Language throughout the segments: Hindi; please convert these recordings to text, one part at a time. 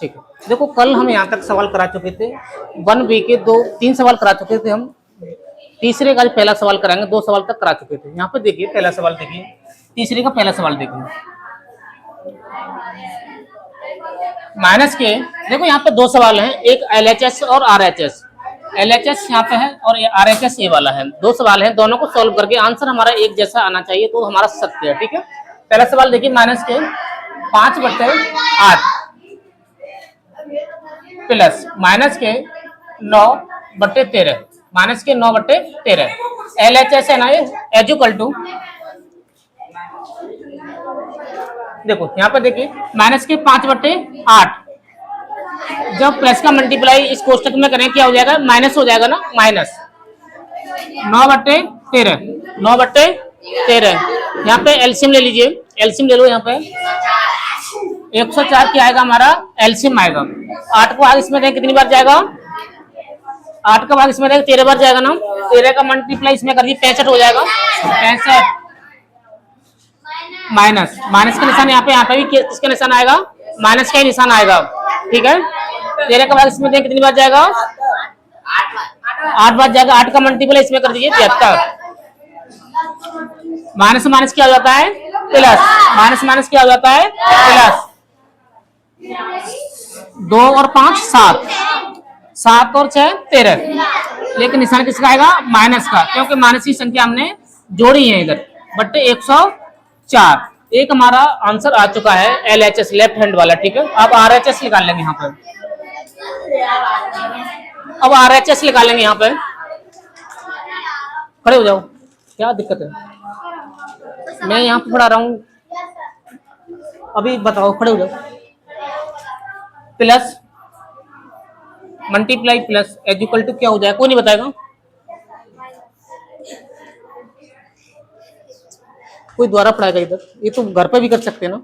ठीक है, देखो कल हम यहाँ तक सवाल करा चुके थे 1B के 3 सवाल करा चुके थे हम। तीसरे का पहला सवाल कराएंगे, 2 सवाल तक करा चुके थे। यहाँ पे देखिए पहला सवाल देखिए, तीसरे का पहला सवाल देखिए। माइनस के, देखो यहाँ पे 2 सवाल हैं, एक LHS और RHS। LHS यहाँ पे है और RHS ये वाला है। 2 सवाल हैं, दोनों को सॉल्व करके आंसर हमारा एक जैसा आना चाहिए, तो हमारा सत्य है। ठीक है, पहला सवाल देखिए, माइनस के 5/8 प्लस माइनस के 9/13, माइनस के 9/13। LHS है ना ये, एज इक्वल टू, देखो यहाँ पर देखिए माइनस के 5/8, जब प्लस का मल्टीप्लाई इस कोष्टक में करें क्या हो जाएगा, माइनस हो जाएगा ना, माइनस 9/13, 9/13। यहाँ पे एलसीएम ले लीजिए, एलसीएम ले लो। यहाँ पे 104 क्या आएगा हमारा, एलसीएम आएगा। 8 को आगे इसमें दें कितनी बार जाएगा, 8 का भाग इसमें दें 13 बार जाएगा ना। 13 का मल्टीप्लाई इसमें कर दिए 65 हो जाएगा, 65 माइनस, माइनस का निशान यहाँ पे भी किसका निशान आएगा, माइनस का ही निशान आएगा। ठीक है, 13 का भाग इसमें दें कितनी बार जाएगा, 8 बार जाएगा। 8 का मल्टीप्लाई इसमें कर दीजिए 73। माइनस माइनस क्या हो जाता है, प्लस, माइनस माइनस क्या हो जाता है, प्लस। 2 और 5 7, 7 और 6 13, लेकिन निशान किसका आएगा, माइनस का, क्योंकि माइनस की संख्या हमने जोड़ी है इधर, बट्टे 104। एक हमारा आंसर आ चुका है LHS, लेफ्ट हैंड वाला। ठीक है, अब RHS निकाल लेंगे यहाँ पर, अब RHS निकालेंगे यहाँ पे। खड़े हो जाओ, क्या दिक्कत है, मैं यहाँ पे पढ़ा रहा हूँ, अभी बताओ, खड़े हो जाओ। Plus multiply plus is equal to क्या हो जाएगा, कोई नहीं बताएगा, कोई द्वारा पढ़ाएगा इधर, ये तो घर पे भी कर सकते हैं ना।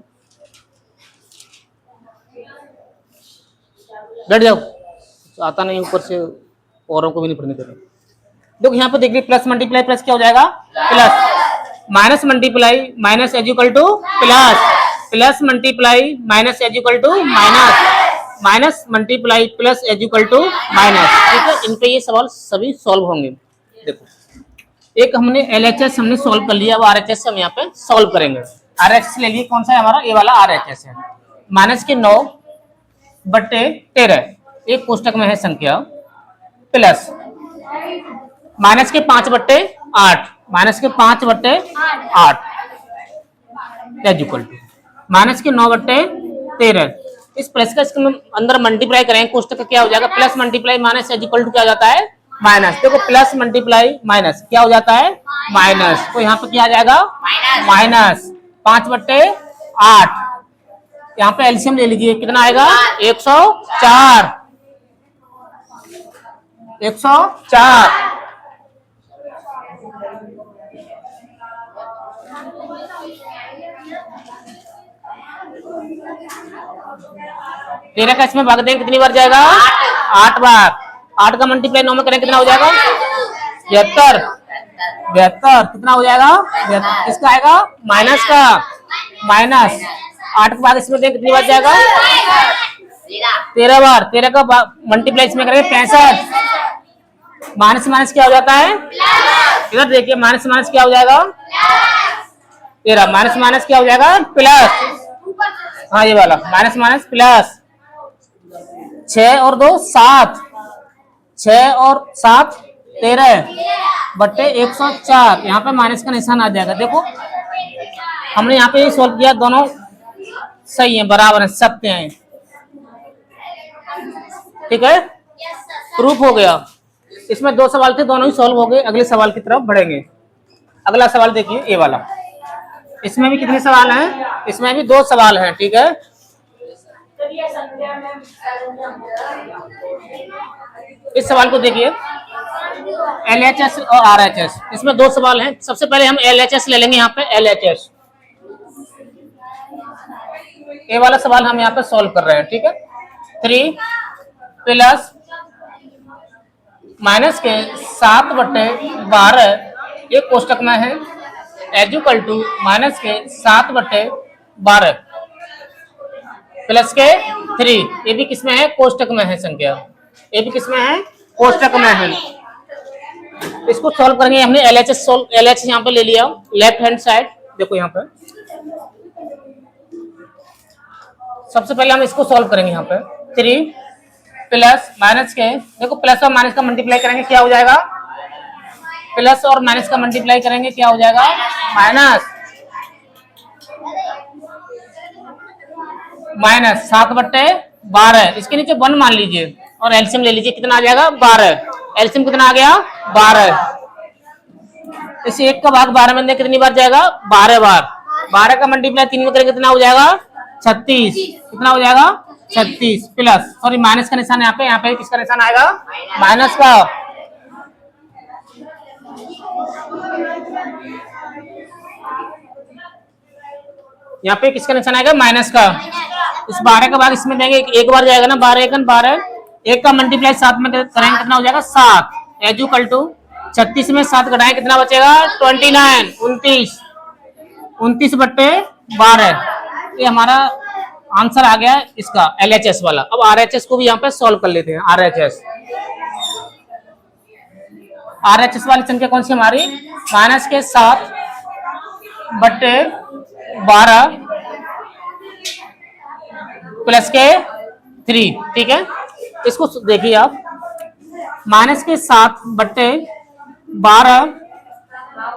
बैठ जाओ, आता नहीं ऊपर से, औरों को भी नहीं पढ़ने देते। देखो यहाँ पे देखिए, प्लस मल्टीप्लाई प्लस क्या हो जाएगा, plus, minus multiply minus is equal to plus, plus multiply minus is equal to minus, minus multiply plus is equal to minus. ठीक है, इनके ये सवाल सभी सॉल्व होंगे। देखो एक हमने LHS हमने सॉल्व कर लिया, अब RHS हम यहाँ पे सॉल्व करेंगे। RHS ले लिए, कौन सा है हमारा, ये वाला RHS है। माइनस के 9/13 एक कोष्टक में है संख्या, प्लस माइनस के 5/8, माइनस के 5/8 एज इक्वल टू माइनस के 9/13। इस प्लस का इसके अंदर मल्टीप्लाई करें, कोष्टक का क्या हो जाएगा, plus multiply minus is equal to क्या हो जाता है, माइनस। देखो प्लस मल्टीप्लाई माइनस क्या हो जाता है, माइनस, तो यहाँ पे क्या आ जाएगा, माइनस 5/8। यहाँ पे एलसीएम ले लीजिए, कितना आएगा, 104, 104। तेरह का इसमें भाग दें कितनी बार जाएगा, 8 बार। 8 का मल्टीप्लाई 9 में करें कितना हो जाएगा, 72, 72 कितना हो जाएगा, किसका आएगा, माइनस का, माइनस। 8 का भाग इसमें दें कितनी बार जाएगा, 13 बार। 13 का मल्टीप्लाई इसमें करेंगे 65, माइनस माइनस क्या हो जाता है, इधर देखिए, माइनस माइनस क्या हो जाएगा, 13, माइनस माइनस क्या हो जाएगा, प्लस। हाँ ये वाला माइनस माइनस प्लस, 6 और 2 7, 6 और 7 13/104। यहाँ पे माइनस का निशान आ जाएगा। देखो हमने यहाँ पे सॉल्व किया, दोनों सही है, बराबर है, सत्य है। ठीक है, प्रूफ हो गया। इसमें 2 सवाल थे, दोनों ही सॉल्व हो गए। अगले सवाल की तरफ बढ़ेंगे। अगला सवाल देखिए, ये वाला, इसमें भी कितने सवाल हैं, इसमें भी 2 सवाल हैं। ठीक है, इस सवाल को देखिए, LHS और RHS, इसमें 2 सवाल हैं। सबसे पहले हम LHS ले लेंगे। यहाँ पे LHS, ये वाला सवाल हम यहाँ पे सॉल्व कर रहे हैं। ठीक है, 3 प्लस माइनस के 7/12 एक कोष्टक में है, एज इक्वल टू माइनस के 7/12 प्लस के 3, ये भी किसमें है, कोष्टक में है संख्या, ये भी किसमें है, कोष्टक में है। इसको सॉल्व करेंगे हमने एलएचएस एलएचएस यहाँ पे ले लिया लेफ्ट हैंड साइड। देखो यहाँ पे सबसे पहले हम इसको सॉल्व करेंगे। यहाँ पे 3 प्लस माइनस के, देखो प्लस और माइनस का मल्टीप्लाई करेंगे क्या हो जाएगा, प्लस और माइनस का मल्टीप्लाई करेंगे क्या हो जाएगा, माइनस माइनस 7/12। इसके नीचे 1 मान लीजिए और एलसीएम ले लीजिए, कितना आ जाएगा 12। एलसीएम कितना आ गया 12। इसे 1 का भाग 12 में कितनी बार जाएगा, 12 बार। 12 का मल्टीप्लाई 3 में करेंगे कितना हो जाएगा 36। कितना हो जाएगा 36 प्लस, सॉरी माइनस का निशान यहाँ पे किसका निशान आएगा, माइनस का। यहाँ पे किसका निशान आएगा, माइनस का। इस 12 का भाग इसमें देंगे, एक बार जाएगा ना, 12 1 12। 1 का मल्टीप्लाई 7 में करेंगे कितना हो जाएगा 7 एजुकल टू 36 में 7 घटाएं कितना बचेगा 29, 29/12। ये हमारा आंसर आ गया इसका एलएचएस वाला। अब आरएचएस को भी यहाँ पे सॉल्व कर लेते हैं। आरएचएस वाली संख्या कौन सी हमारी, माइनस के 7/12 प्लस के 3। ठीक है, इसको देखिए आप, माइनस के 7/12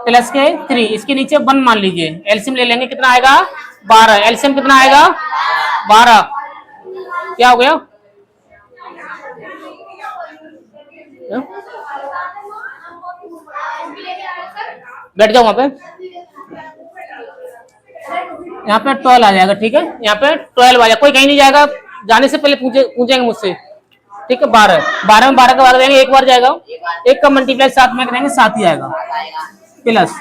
प्लस के 3, इसके नीचे 1 मान लीजिए, एलसीएम ले लेंगे कितना आएगा 12। एलसीएम कितना आएगा 12। क्या हो गया, बैठ जाओ वहां पे। यहाँ पे 12 आ जाएगा। ठीक है, यहाँ पे 12 आ जाएगा, कोई कहीं नहीं जाएगा, जाने से पहले पूछेंगे मुझसे। ठीक है, 12 में 12 का भाग देंगे, एक बार जाएगा। 1 का मल्टीप्लाई 7 में करेंगे 7 ही आएगा प्लस,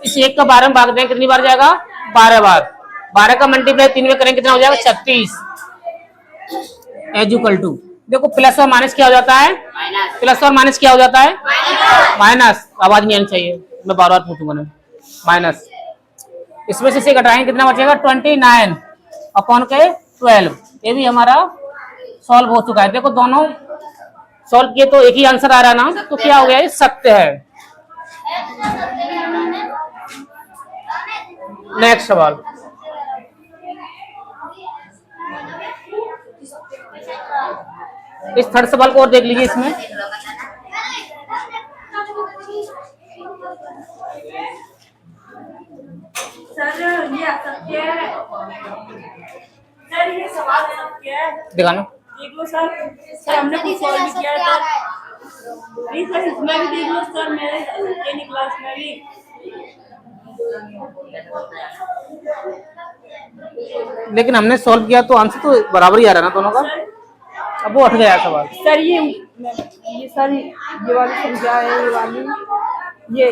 इस 1 का 12 में भाग देंगे कितनी बार जाएगा 12 बार। 12 का मल्टीप्लाई 3 में करेंगे कितना हो जाएगा 36 एजुकल टू, देखो प्लस और माइनस क्या हो जाता है, प्लस और माइनस क्या हो जाता है, माइनस। आवाज नहीं आनी चाहिए, मैं बार बार पूछूंगा ना, माइनस। इसमें से घटाएंगे कितना बचेगा 29/12। ये भी हमारा सॉल्व हो चुका है। देखो दोनों सॉल्व किए तो एक ही आंसर आ रहा है ना, तो क्या हो गया, ये सत्य है। नेक्स्ट सवाल, इस थर्ड सवाल को और देख लीजिए। इसमें सर ये असत्य है, सर ये सवाल असत्य है, दिखाना देख लो सर। सर हमने कुछ सॉल्व किया है सर, प्लीज सर इसमें भी देख लो सर, मेरे टेंथ क्लास में भी। लेकिन हमने सॉल्व किया तो आंसर तो बराबर ही आ रहा है ना दोनों का। अब वो हट गया सवाल। सर ये सर ये वाली संख्या है, ये वाली, ये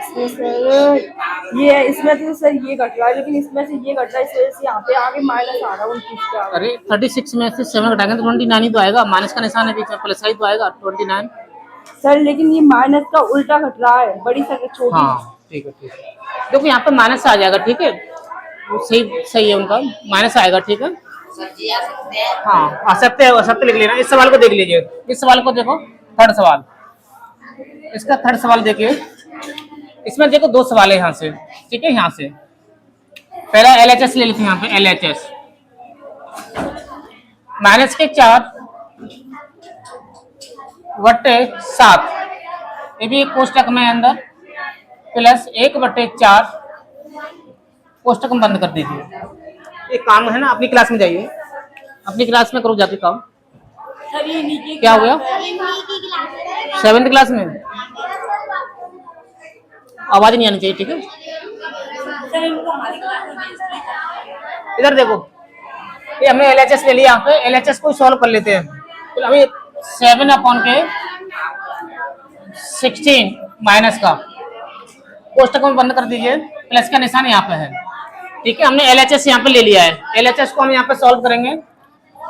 इसमें सर ये इसमें तो सर ये घट रहा है, लेकिन इसमें से ये घट रहा है, इस वजह से यहाँ पे आगे माइनस आ रहा है 29 का। अरे 36 में से 7 घटाएंगे तो 29 ही तो आएगा, माइनस का निशान है बीच में, प्लस का ही तो आएगा 29। सर लेकिन ये माइनस का उल्टा घट रहा है, बड़ी संख्या छोटी। हाँ ठीक है, ठीक है, देखो यहाँ पे माइनस आ जाएगा। ठीक है, वो सही है उनका, माइनस आएगा। ठीक है, हाँ असत्य है, असत्य लिख लेना। इस सवाल को देख लीजिए, इस सवाल को देखो, थर्ड सवाल, इसका थर्ड सवाल देखिए। इसमें देखो 2 सवाल है यहाँ से। ठीक है, यहाँ से पहला एलएचएस ले लेते हैं। यहाँ पे एलएचएस माइनस के 4/7, ये भी एक कोष्टक में अंदर, प्लस 1/4 कोष्टक में बंद कर दीजिए। एक काम है ना, अपनी क्लास में जाइए, अपनी क्लास में करो जाके काम। सर ये नीचे क्या हो गया 7th क्लास में, आवाज नहीं आनी चाहिए। ठीक है, सर इनको हमारी क्लास में भेज दीजिए। इधर देखो, ये हमने एलएचएस ले लिया। यहाँ पे एलएचएस को सॉल्व कर लेते हैं। तो अभी 7/16 माइनस का कोष्टक में बंद कर दीजिए, प्लस का निशान यहाँ पे है। ठीक है, हमने एलएचएस यहाँ पे ले लिया है। एलएचएस को हम यहाँ पे सॉल्व करेंगे,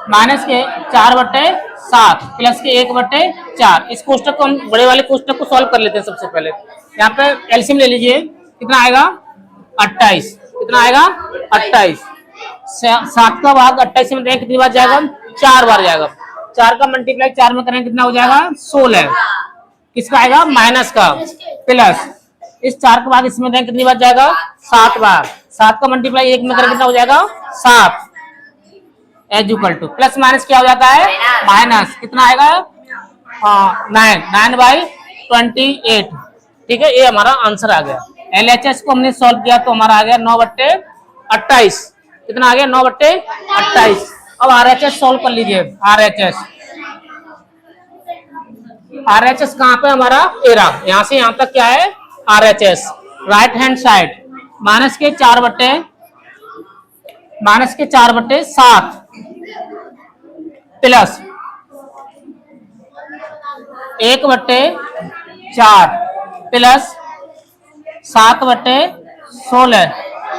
माइनस के 4/7 प्लस के 1/4। इस कोष्टक को हम बड़े वाले कोष्टक को सॉल्व कर लेते हैं सबसे पहले। यहाँ पे एलसीएम ले लीजिए, कितना आएगा 28। कितना आएगा 28। 7 का भाग 28 में देखें कितनी बार जाएगा? 4 बार जाएगा। 4 का मल्टीप्लाई 4 में करें कितना हो जाएगा? 16। किसका आएगा? माइनस का। प्लस इस 4 का भाग इसमें दें कितनी बार जाएगा? 7 बार। 7 का मल्टीप्लाई 1 में करें कितना हो जाएगा? 7। Is equal to plus minus क्या हो जाता है? माइनस। कितना आएगा? 9/28। ठीक है, ये हमारा आंसर आ गया। LHS को हमने सॉल्व किया तो हमारा आ गया 9/28। कितना आ गया? 9/28। अब RHS सॉल्व कर लीजिए। RHS कहाँ पे हमारा? एरा। यहाँ से यहाँ तक क्या है? RHS right hand side minus के 4/7 प्लस 1/4 प्लस 7/16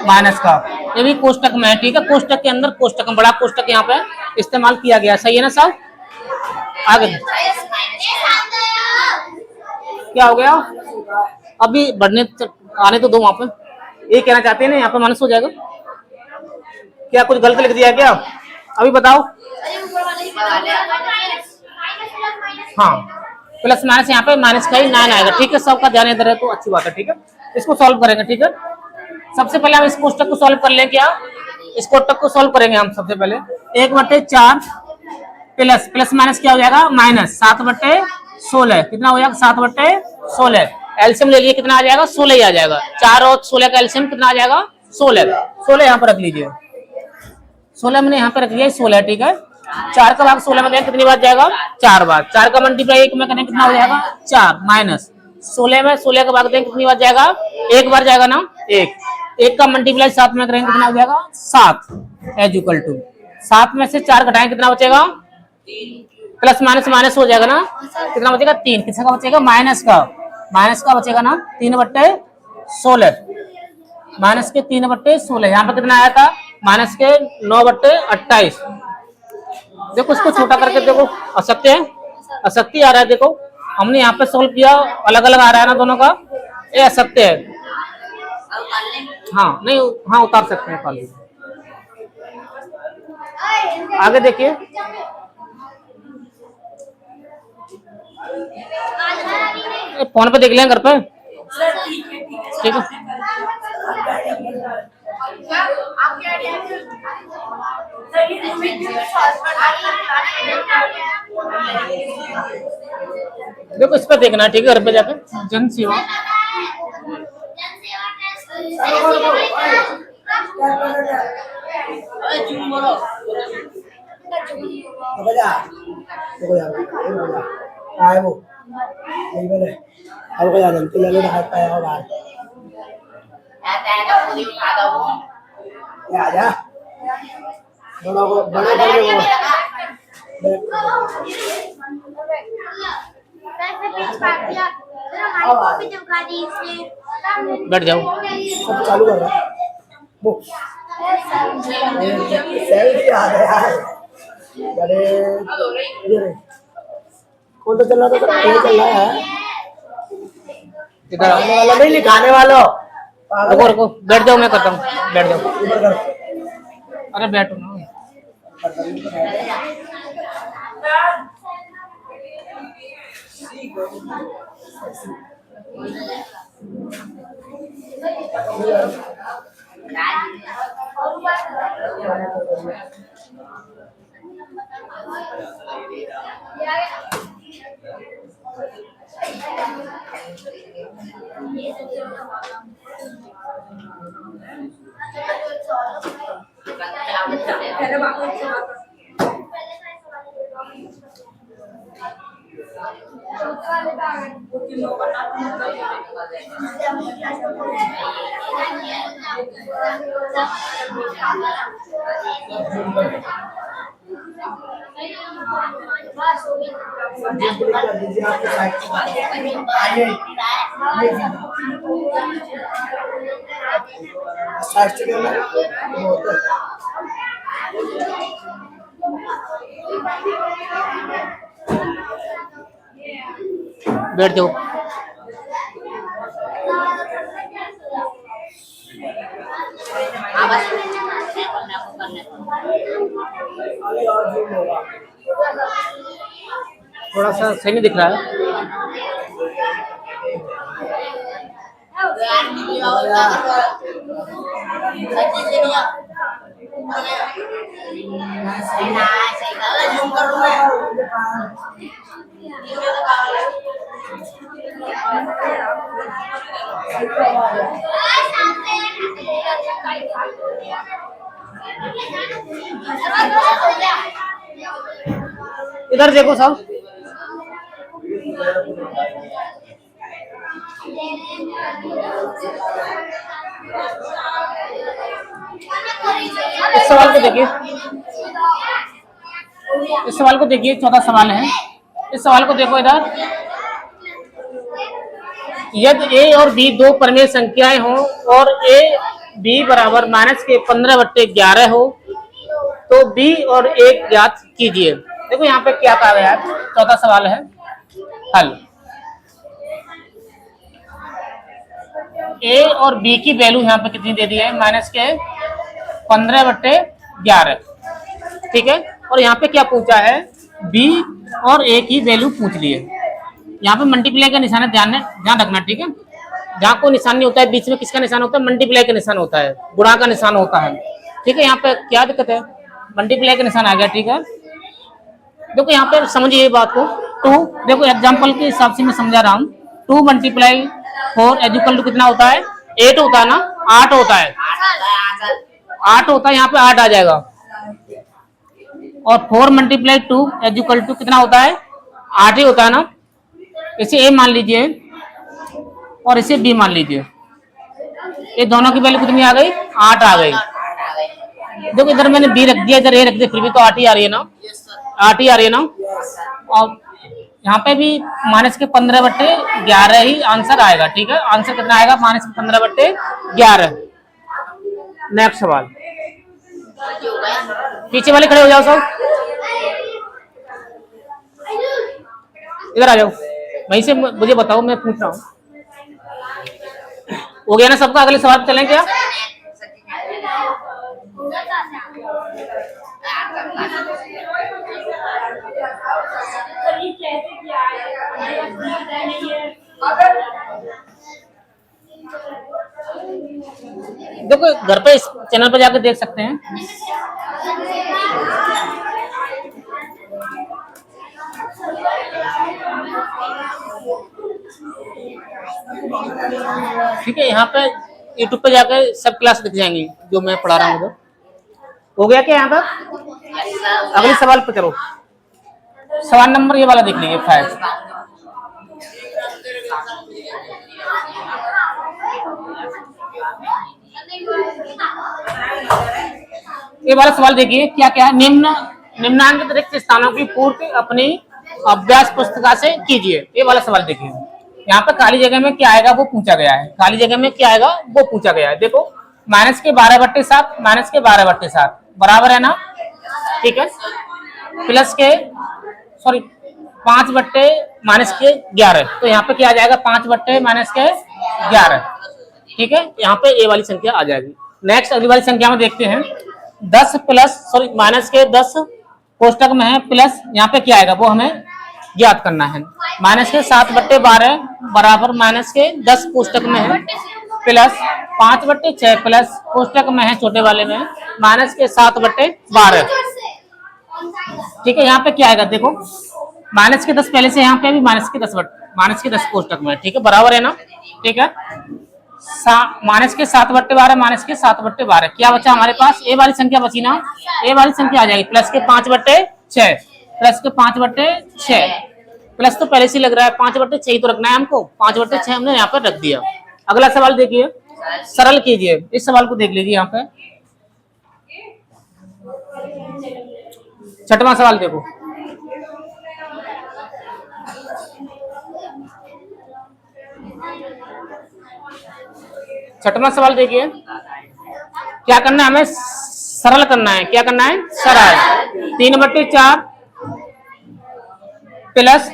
माइनस का। ये भी कोष्टक में है। ठीक है, कोष्टक के अंदर कोष्टक में, बड़ा कोष्टक यहाँ पे इस्तेमाल किया गया। सही है ना सब? आगे क्या हो गया? अभी बढ़ने आने तो दो वहां पे। ये कहना चाहते हैं ना यहाँ पे माइनस हो जाएगा? क्या कुछ गलत लिख दिया क्या? अभी बताओ। हाँ, प्लस माइनस यहाँ पे माइनस का ही 9 आएगा। ठीक है, सबका ध्यान इधर है तो अच्छी बात है। ठीक है, इसको सॉल्व करेंगे। ठीक है, सबसे पहले हम इस कोष्टक को सॉल्व कर लें। क्या इस कोष्टक को सॉल्व करेंगे हम? सबसे पहले 1/4 प्लस माइनस क्या हो जाएगा? माइनस 7/16। कितना हो जाएगा? 7/16। एलसीएम ले लिए, कितना आ जाएगा? 16 ही आ जाएगा। 4 और 16 का एलसीएम कितना आ जाएगा? 16। 16 यहाँ पर रख लीजिए। 16 मैंने यहाँ पे रख लिया, 16। ठीक है, 4 का भाग 16 में दें कितनी बार जाएगा? 4 बार। 4 का मल्टीप्लाई 1 में करें कितना हो जाएगा? 4 माइनस 16 में 16 का भाग दें कितनी बार जाएगा? 1 बार जाएगा ना? 1 का मल्टीप्लाई 7 में करेंगे कितना हो जाएगा? 7 एज इक्वल टू 7 में से 4 घटाएं कितना बचेगा? प्लस माइनस माइनस हो जाएगा ना? कितना बचेगा? 3। किसका बचेगा? माइनस का। माइनस का बचेगा ना? 3/16 माइनस के 3/16। यहाँ पे कितना आया था? माइनस के 9/28। देखो इसको छोटा करके देखो, असत्य है, असत्य आ रहा है। देखो हमने यहाँ पे सोल्व किया, अलग अलग आ रहा है ना दोनों का, ये असत्य है। हाँ नहीं, हाँ उतार सकते हैं खाली। आगे देखिए, फोन पे देख लें घर पे। ठीक है, देखो इस पे देखना। ठीक है, घर पे जाके जन सेवा। बैठ जाओ। सब चालू कर रहा वो सेल्फी आ गया है। अरे कौन सा चल रहा था? ये चल रहा है इधर खाने वाला नहीं, लिखाने वाला। रुको रुको, बैठ जाओ, मैं करता हूँ। बैठ जाओ। अरे बैठो ना। बैठ जाओ। अभी और जूम होगा। थोड़ा सा सही नहीं दिख रहा है। इधर देखो सब। इस सवाल को देखिए, इस सवाल को देखिए, चौथा सवाल है। इस सवाल को देखो इधर। यदि ए और बी दो परिमेय संख्याएं हो और ए बी बराबर -15/11 हो तो बी और ए ज्ञात कीजिए। देखो यहाँ पे क्या कहा गया है, चौथा सवाल है हल। ए और बी की वैल्यू यहाँ पे कितनी दे दी है, -15/11, ठीक है। और यहाँ पे क्या पूछा है, बी और ए की वैल्यू पूछ ली है। यहाँ पे मल्टीप्लाई का निशान है, ध्यान रखना, ठीक है। जहाँ कोई निशान नहीं होता है, बीच में किसका निशान होता है, मल्टीप्लाई का निशान होता है, गुणा का निशान होता है, ठीक है। यहाँ पे क्या दिक्कत है, मल्टीप्लाई का निशान आ गया, ठीक है। देखो यहाँ पे समझिए ये बात को। 2 देखो एग्जाम्पल के हिसाब से मैं समझा रहा हूँ। 2 × 4 = कितना होता है, 8 होता है ना, 8 होता है, 8 होता है, यहाँ पे 8 आ जाएगा। और 4 × 2 = कितना होता है, 8 ही होता है ना। इसे ए मान लीजिए और इसे बी मान लीजिए। ये दोनों की वैल्यू कितनी आ गई, 8 आ गई। देखो इधर मैंने बी रख दिया, इधर ए रख दिया, फिर भी तो 8 ही आ रही है ना, 8 ही आ रही है ना। और यहाँ पे भी -15/11 ही आंसर आएगा, ठीक है। आंसर कितना आएगा, -15/11। नेक्स्ट सवाल, पीछे वाले खड़े हो जाओ सब, इधर आ जाओ, वहीं से मुझे बताओ, मैं पूछ रहा हूँ। हो गया ना सबका, अगले सवाल पे चलें क्या। देखो घर पे इस चैनल पर जाकर देख सकते हैं। ठीक है, यहाँ पे यूट्यूब पे जाकर सब क्लास दिख जाएंगी जो मैं पढ़ा रहा हूँ उधर। हो गया क्या यहाँ तक, अगले सवाल पे चलो। सवाल नंबर ये वाला देख लीजिए 5। ये वाला सवाल देखिए, क्या क्या है, निम्नांकित रिक्त स्थानों की पूर्ति अपनी अभ्यास पुस्तिका से कीजिए। ये वाला सवाल देखिए, यहाँ पे खाली जगह में क्या आएगा वो पूछा गया है, खाली जगह में क्या आएगा वो पूछा गया है। देखो -12/7 -12/7 बराबर है ना, ठीक है। प्लस के 5/-11, तो यहाँ पे क्या आ जाएगा, 5/-11, ठीक है। यहाँ पे ये वाली संख्या आ जाएगी। नेक्स्ट अगली वाली संख्या में देखते हैं, -10 कोष्टक में है, प्लस यहाँ पे क्या आएगा वो हमें ज्ञात करना है। -7/12 बराबर -10 कोष्टक में है, प्लस 5/6 प्लस कोष्टक में है छोटे वाले में -7/12, ठीक है। यहाँ पे क्या आएगा, देखो -10 पहले से, यहाँ पे भी -10 कोष्टक में, ठीक है, बराबर है ना, ठीक है। -7/12 -7/12 क्या बचा हमारे पास, ए वाली संख्या बची ना, ए वाली संख्या आ जाएगी प्लस के 5/6, प्लस के 5/6, प्लस तो पहले से लग रहा है, 5/6 ही तो रखना है हमको, 5/6 हमने यहाँ पर रख दिया। अगला सवाल देखिए, सरल कीजिए। इस सवाल को देख लीजिए, यहाँ पे 6वां सवाल देखो। छठवां सवाल देखिए, क्या करना है हमें, सरल करना है। क्या करना है, सरल। 3/4 प्लस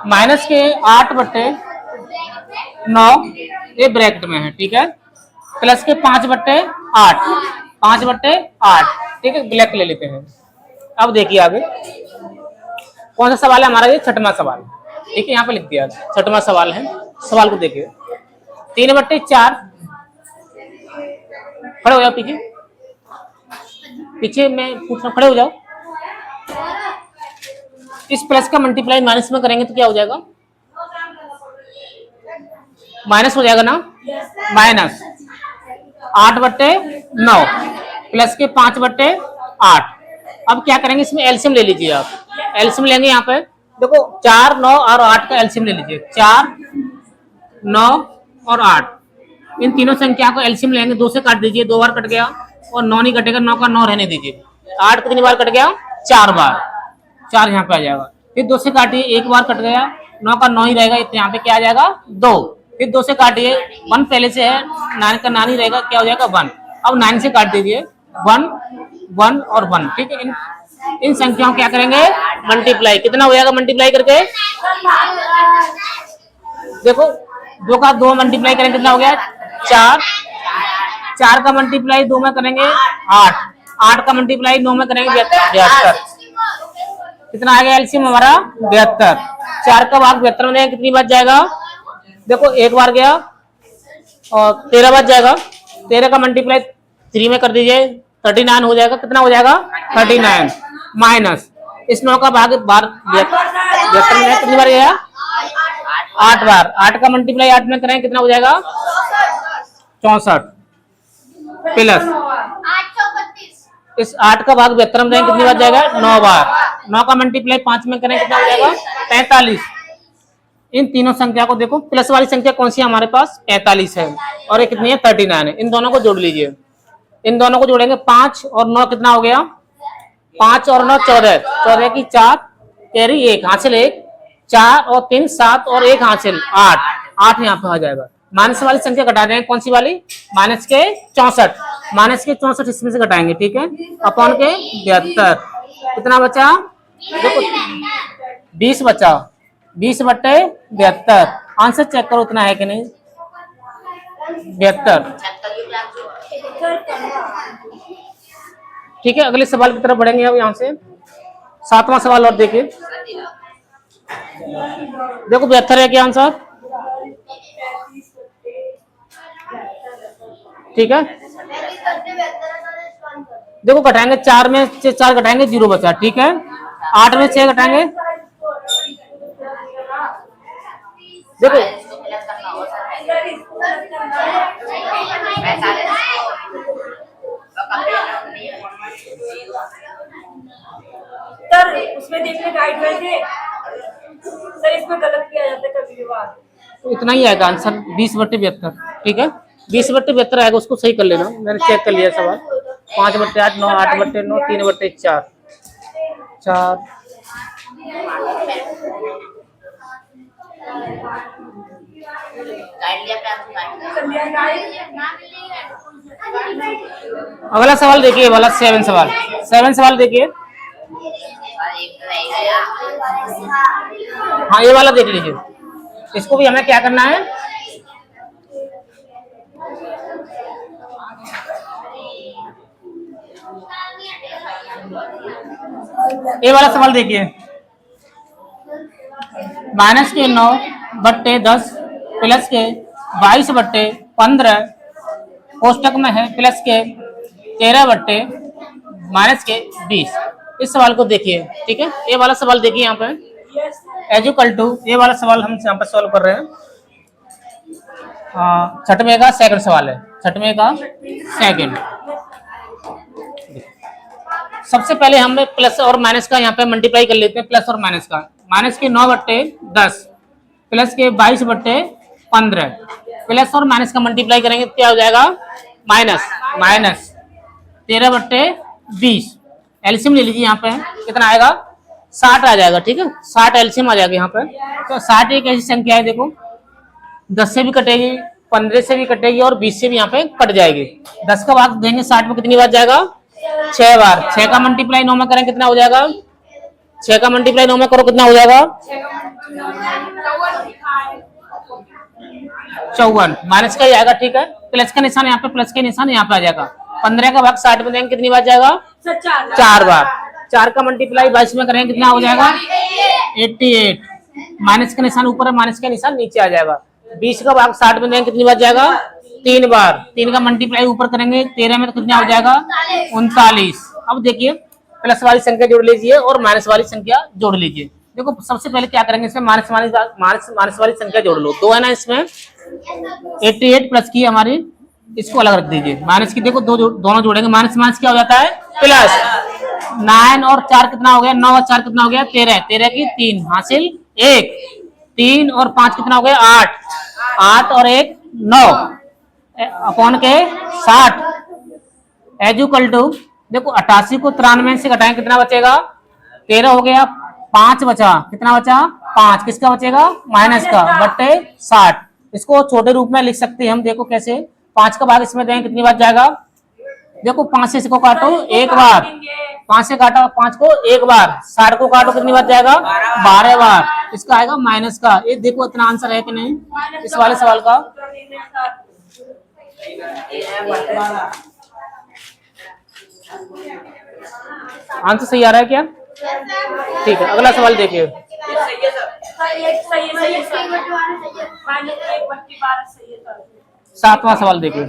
-8/9 ये ब्रैकेट में है, ठीक है, प्लस के 5/8 5/8। ठीक है, ब्लैक ले लेते हैं। अब देखिए आगे कौन सा सवाल है हमारा, ये छठवां सवाल। ठीक है, यहाँ पे लिख दिया, छठवां सवाल है। सवाल को देखिए, 3/4। खड़े हो जाओ पीछे, पीछे मैं पूछ रहा, खड़े हो जाओ। इस प्लस का मल्टीप्लाई माइनस में करेंगे तो क्या हो जाएगा, माइनस हो जाएगा ना। माइनस 8/9 प्लस के 5/8। अब क्या करेंगे, इसमें एलसीएम ले लीजिए आप। एलसीएम लेंगे यहाँ पे, देखो 4, 9 और 8 का एलसीएम ले लीजिए। 4, 9 और 8, इन तीनों संख्या को एलसीएम लेंगे। 2 से काट दीजिए, 2 बार कट गया, और 9 नहीं कटेगा, 9 का 9 रहने दीजिए। 8 कितनी बार कट गया, 4 बार, 4 यहाँ पे आ जाएगा। फिर 2 से काटिए, 1 बार कट गया, 9 का 9 ही रहेगा, इतने यहाँ पे क्या आ जाएगा, 2। फिर 2 से काटिए, 1 पहले से है, 9 का 9 ही रहेगा, क्या हो जाएगा, 1। अब 9 से काट दीजिए, 1, 1 और 1। ठीक है, इन संख्याओं क्या करेंगे, मल्टीप्लाई। कितना हो जाएगा मल्टीप्लाई करके, देखो 2 का 2 मल्टीप्लाई करेंगे, कितना हो गया, 4। 4 का मल्टीप्लाई 2 में करेंगे 8। 8 का मल्टीप्लाई 9 में करेंगे 72। कितना आ गया एलसीएम हमारा, 72। 4 का भाग 72 में कितनी बार जाएगा, देखो 1 बार गया, और 13 बार जाएगा। 13 का मल्टीप्लाई 3 में कर दीजिए, 39 हो जाएगा। कितना हो जाएगा, 39 माइनस इस 9 का भाग 72 में कितनी बार गया, 8 बार। 8 का मल्टीप्लाई 8 में करेंगे, कितना हो जाएगा, 64 प्लस इस 8 का भाग 72 में कितनी बार जाएगा, 9 बार। 9 का मल्टीप्लाई 5 में करें, कितना हो जाएगा, 45। इन तीनों संख्या को देखो, प्लस वाली संख्या कौन सी है हमारे पास, 45 है, और ये कितनी है, 39 है। इन दोनों को जोड़ लीजिए, इन दोनों को जोड़ेंगे, 5 और 9 कितना हो गया, 5 और 9 14। 14 की 4 कैरी 1 हासिल 1, 4 और 3 7 और 1 हासिल 8। 8 यहाँ पे आ जाएगा। माइनस वाली संख्या घटा देंगे, कौन सी वाली, माइनस के 64। माइनस के 64 इसमें से घटाएंगे, ठीक है, अपॉन के 72। कितना बचा, देखो 20 बचा, 20/72। आंसर चेक करो उतना है कि नहीं, 72। ठीक है, अगले सवाल की तरफ बढ़ेंगे अब यहाँ से। 7वां सवाल और देखिए, देखो 72 है क्या आंसर, ठीक है। देखो घटाएंगे, 4 में से 4 घटाएंगे, 0 बचा, ठीक है। 8 में 6 घटाएंगे, देखो सर उसमें देखने गाइड में थे सर, इसमें गलत किया जाता है कभी बार। इतना ही आएगा आंसर, 20/72। ठीक है, 20/72 आएगा, उसको सही कर लेना, मैंने चेक कर लिया सवाल। 5/8 9 8/9 3/4 4। अगला सवाल देखिए, वाला 7 सवाल। 7 सवाल देखिए, हाँ ये वाला देख लीजिए। इसको भी हमें क्या करना है, ये वाला सवाल देखिए, माइनस के 9/10 प्लस के 22/15 कोष्टक में है, प्लस के 13/ माइनस के 20। इस सवाल को देखिए, ठीक है। ये वाला सवाल देखिए यहाँ पे, एजुकल टू, ये वाला सवाल हम यहाँ पर सॉल्व कर रहे हैं। 6वें का सेकंड सवाल है, 6वें का सेकंड। सबसे पहले हम प्लस और माइनस का यहाँ पे मल्टीप्लाई कर लेते हैं, प्लस और माइनस का। माइनस के 9/10 प्लस के 22/15 प्लस और माइनस का मल्टीप्लाई करेंगे, क्या हो जाएगा, माइनस 13/20। एलसीएम ले लीजिए, यहाँ पे कितना आएगा, 60 आ जाएगा, ठीक है। 60 एलसीएम आ जाएगा यहाँ पे। तो 60 एक ऐसी संख्या है, देखो 10 से भी कटेगी, 15 से भी कटेगी, और 20 से भी यहाँ पे कट जाएगी। 10 का भाग देंगे 60 में, कितनी बार जाएगा, 6 बार। 6 का मल्टीप्लाई 9 में करें, कितना हो जाएगा, 6 का मल्टीप्लाई 9 में करो, कितना हो जाएगा, 54। माइनस का ही आएगा, ठीक है। प्लस का निशान यहाँ पे, प्लस के निशान यहाँ पे आ जाएगा। 15 का भाग 60 में देंगे कितनी बार जाएगा? 4 बार। 4 का मल्टीप्लाई 22 में करेंगे कितना हो जाएगा? 88। माइनस का निशान ऊपर है, माइनस का निशान नीचे आ जाएगा। 20 का भाग 60 में देंगे कितनी बार जाएगा? 3 बार। 3 का मल्टीप्लाई ऊपर करेंगे 13 में तो कितना हो जाएगा? 39। अब देखिए प्लस वाली संख्या जोड़ लीजिए और माइनस वाली संख्या जोड़ लीजिए। देखो सबसे पहले क्या करेंगे, इसमें माइनस वाली संख्या जोड़ लो। 2 है ना इसमें, 88 प्लस की हमारी, इसको अलग रख दीजिए। माइनस की देखो दोनों जोड़ेंगे, माइनस माइनस क्या हो जाता है? प्लस। 9 और 4 कितना हो गया? 9 और 4 कितना हो गया? 13। 13 की 3 हासिल 1। 3 और 5 कितना हो गया? 8। 8 और 1 9 अपॉन के 60 एजुकल टू, देखो 88 को 93 से घटाएं कितना बचेगा? 13 हो गया, 5 बचा, कितना बचा? 5 किसका बचेगा? माइनस का, बट्टे 60। इसको छोटे रूप में लिख सकते हैं हम, देखो कैसे। 5 का भाग इसमें देंगे कितनी बार जाएगा? देखो 5 से इसको काटो 1 बार, 5 से काटा 5 को 1 बार, 60 को काटो कितनी बार जाएगा? 12 बार। इसका आएगा माइनस का। ये देखो इतना आंसर है कि नहीं इस वाले सवाल का? आंसर सही आ रहा है क्या? ठीक है, अगला सवाल देखिए। 7वां सवाल देखिए।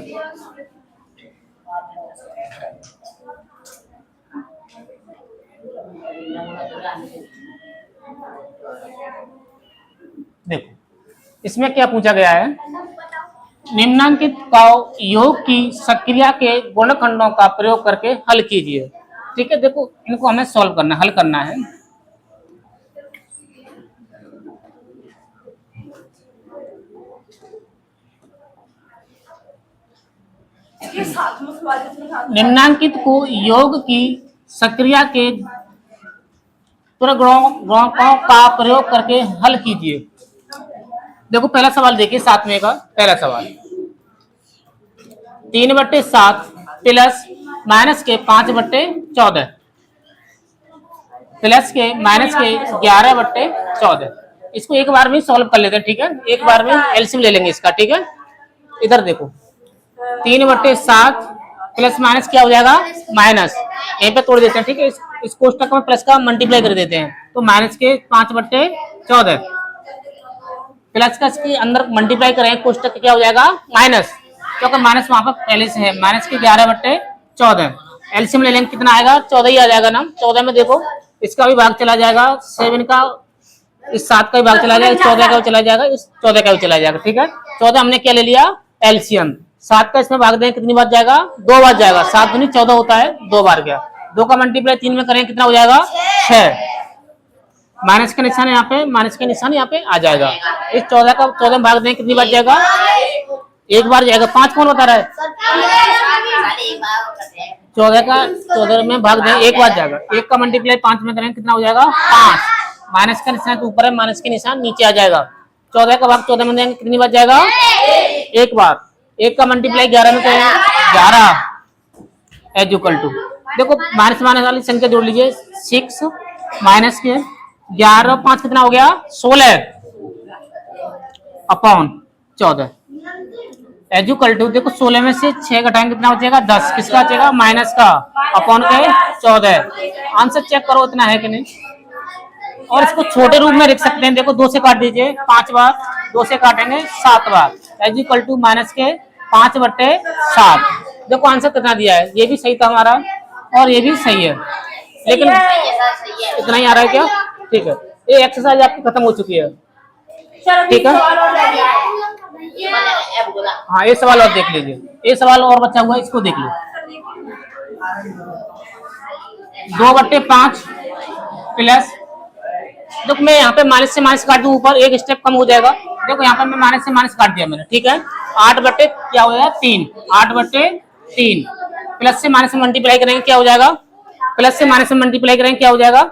देखो इसमें क्या पूछा गया है? निम्नांकित योग की सक्रिया के गुणनखंडों का प्रयोग करके हल कीजिए। ठीक है, देखो इनको हमें सॉल्व करना, हल करना है। निम्नांकित को योग की सक्रिया के गुणकों का प्रयोग करके हल कीजिए। देखो पहला सवाल देखिए, 7वें का पहला सवाल। 3/7 प्लस माइनस के 5/14 प्लस के माइनस के 11/14। इसको एक बार में सॉल्व कर लेते हैं, ठीक है? एक बार में एलसीएम ले लेंगे इसका, ठीक है? इधर देखो 3/7 प्लस माइनस क्या हो जाएगा? माइनस। यहीं पे तोड़ देते हैं, ठीक है? इस कोष्टक में प्लस का मल्टीप्लाई कर देते हैं, तो माइनस के 5/14 प्लस का इसके अंदर मल्टीप्लाई करें कोष्टक क्या हो जाएगा? माइनस, क्योंकि माइनस वहां पर पहले से है। माइनस के 11/14 एलसीएम ले लेंगे कितना आएगा? 14 ही आ जाएगा ना। 14 में देखो इसका भी भाग चला जाएगा, 7 का, इस 7 का भी भाग चला जाएगा, 14 का भी चला जाएगा, इस 14 का भी चला जाएगा, ठीक है? 14 हमने क्या ले लिया? एलसीएम। 7 का इसमें भाग दें कितनी बार जाएगा? 2 बार जाएगा। 7 दूनी 14 होता है, 2 बार गया। 2 का मल्टीप्लाई 3 में करें कितना हो जाएगा? 6। माइनस का निशान यहाँ पे, माइनस का निशान यहाँ पे आ जाएगा। इस 14 का 14 में भाग दें कितनी बार जाएगा? 1 बार जाएगा। 5 कौन बता रहा है? 14 का 14 में भाग दें 1 बार जाएगा। 1 का मल्टीप्लाई 5 में करें कितना हो जाएगा? 5। माइनस का निशान ऊपर है, माइनस के निशान नीचे आ जाएगा। 14 का भाग 14 में देंगे कितनी बार जाएगा? 1 बार। 1 का मल्टीप्लाई 11 में करें 11 इक्वल टू, देखो माइनस माइनस वाली संख्या जोड़ लीजिए। 6 माइनस के 11 और 5 कितना हो गया? 16 अपॉन 14 इक्वल टू, देखो 16 में से 6 घटाएंगे कितना बचेगा? 10। किसका बचेगा? माइनस का, अपॉन के 14। आंसर चेक करो इतना है कि नहीं। और इसको छोटे रूप में लिख सकते हैं, देखो 2 से काट दीजिए 5 बार, 2 से काटेंगे 7 बार इक्वल टू माइनस के 5/7। देखो आंसर कितना दिया है? ये भी सही था हमारा और ये भी सही है, लेकिन इतना ही आ रहा है क्या? ठीक है, ये एक्सरसाइज आपकी खत्म हो चुकी है, ठीक है? हाँ, ये सवाल और देख लीजिए। ये सवाल और बचा हुआ है, इसको देख लो। 2/5 प्लस, देखो मैं यहाँ पे माइनस से माइनस काट दूं, ऊपर एक स्टेप कम हो जाएगा। देखो यहाँ पे मैं माइनस से माइनस काट दिया मैंने, ठीक है? 8 क्या हो जाएगा? 3। 8/3 प्लस से माइनस में मल्टीप्लाई करेंगे क्या हो जाएगा? प्लस से माइनस में मल्टीप्लाई करेंगे क्या हो जाएगा?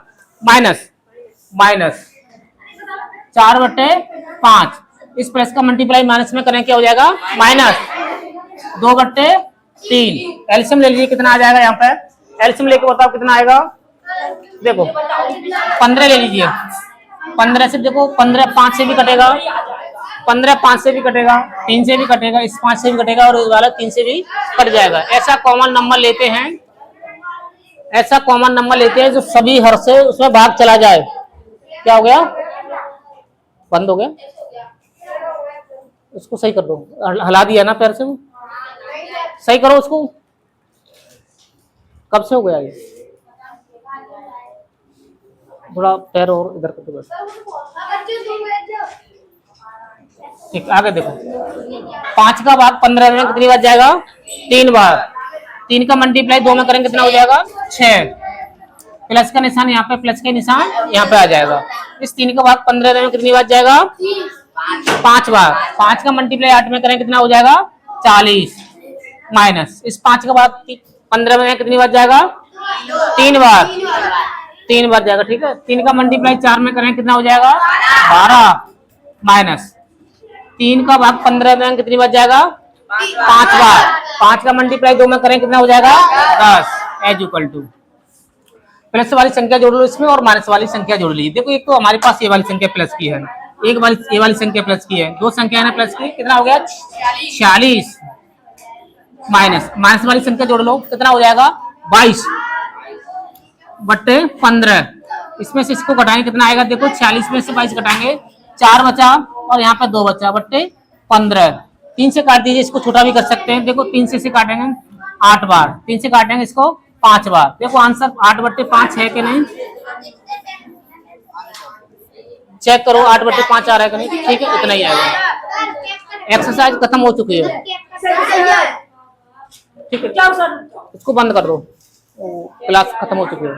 माइनस। 4/5 इस प्लस का मल्टीप्लाई माइनस में करें क्या हो जाएगा? माइनस। 2/3 एलसीएम ले लीजिए कितना आ जाएगा? यहाँ पे एलसीएम लेके बताओ कितना आएगा? देखो 15 ले लीजिए। 15 से देखो 15 5 से भी कटेगा, 15 5 से भी कटेगा, 3 से भी कटेगा, इस 5 से भी कटेगा और इस वाला 3 से भी कट जाएगा। ऐसा कॉमन नंबर लेते हैं, ऐसा कॉमन नंबर लेते हैं जो सभी हर से उसमें भाग चला जाए। क्या हो गया? बंद हो गया, उसको सही कर दो, हिला दिया ना पैर से, वो सही करो उसको। कब से हो गया ये? थोड़ा पैर और इधर कर दो बस। ठीक, आगे देखो। 5 का भाग 15 में कितनी बार जाएगा? 3 बार। 3 का मल्टीप्लाई 2 में करेंगे कितना हो जाएगा? 6। प्लस का निशान यहाँ पे, प्लस का निशान यहाँ पे आ जाएगा। इस 3 का भाग 15 में कितनी बार जाएगा? 5 बार। 5 का मल्टीप्लाई 8 में करेंगे कितना हो जाएगा? 40 माइनस इस 5 का भाग 15 में कितनी बार जाएगा? 3 बार। 3 बार जाएगा, ठीक है। 3 का मल्टीप्लाई 4 में करें कितना हो जाएगा? 12 माइनस 3 का भाग 15 में कितनी बार जाएगा? 5 बार। 5 का मल्टीप्लाई 2 में करें कितना हो जाएगा? 10 एज इक्वल टू। प्लस वाली संख्या जोड़ लो इसमें और माइनस वाली संख्या जोड़ लीजिए। देखो एक तो हमारे पास ये वाली संख्या प्लस की है, एक वाली ये वाली संख्या प्लस की है, दो संख्या है ना प्लस की, कितना हो गया? 46 माइनस माइनस वाली संख्या जोड़ लो कितना हो जाएगा? 22 बट्टे 15। इसमें से इसको घटाएंगे कितना आएगा? देखो 46 में से 22 घटाएंगे, 4 बचा और यहाँ पे 2 बचा बट्टे 15। 3 से काट दीजिए, इसको छोटा भी कर सकते हैं। देखो 3 से काटेंगे 8 बार, 3 से काटेंगे इसको 5 बार। देखो आंसर 8 बट्टे 5 है कि नहीं, चेक करो 8 बट्टे 5 आ रहा है कि नहीं। ठीक है, इतना ही आएगा। एक्सरसाइज खत्म हो चुकी है, ठीक है। इसको बंद कर दो, क्लास खत्म हो चुकी है।